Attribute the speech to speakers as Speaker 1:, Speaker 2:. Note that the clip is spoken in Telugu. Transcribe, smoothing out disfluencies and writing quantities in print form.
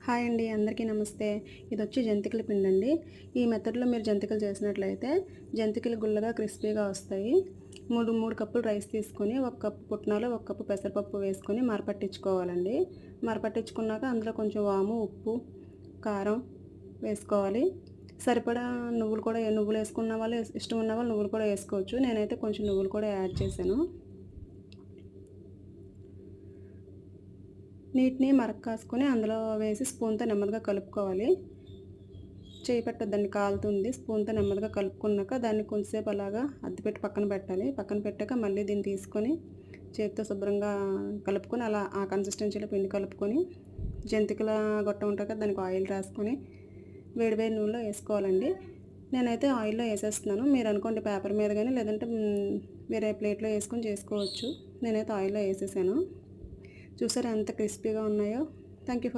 Speaker 1: హాయ్ అండి, అందరికీ నమస్తే. ఇదొచ్చి జంతికల పిండండి. ఈ మెథడ్‌లో మీరు జంతికలు చేసినట్లయితే జంతికలు గుల్లగా క్రిస్పీగా వస్తాయి. 3 కప్పులు రైస్ తీసుకొని, 1 కప్పు పుట్నాలు, 1 కప్పు పెసరపప్పు వేసుకొని మరపట్టించుకోవాలండి. మరపట్టించుకున్నాక అందులో కొంచెం వాము, ఉప్పు, కారం వేసుకోవాలి. సరిపడా నువ్వులు వేసుకున్న వాళ్ళు ఇష్టం ఉన్న వాళ్ళు నువ్వులు కూడా వేసుకోవచ్చు. నేనైతే కొంచెం నువ్వులు కూడా యాడ్ చేశాను. నీటిని మరక కాసుకొని అందులో వేసి స్పూన్‌తో నెమ్మదిగా కలుపుకోవాలి. చేయి పెట్టొద్దండి, కాలుతుంది. స్పూన్‌తో నెమ్మదిగా కలుపుకున్నాక దాన్ని కొంచెంసేపు అలాగా అద్దిపెట్టి పక్కన పెట్టాలి. పక్కన పెట్టాక మళ్ళీ దీన్ని తీసుకొని చేత్తో శుభ్రంగా కలుపుకొని అలా ఆ కన్సిస్టెన్సీలో పిండి కలుపుకొని జంతికల గొట్టం ఉంటుంది కదా, దానికి ఆయిల్ రాసుకొని వేడి వేడి నూనెలో వేసుకోవాలండి. నేనైతే ఆయిల్‌లో వేసేస్తున్నాను. మీరు అనుకోండి పేపర్ మీద కానీ లేదంటే వేరే ప్లేట్‌లో వేసుకొని చేసుకోవచ్చు. నేనైతే ఆయిల్‌లో వేసేసాను. చూసారా ఎంత క్రిస్పీగా ఉన్నాయో. Thank you for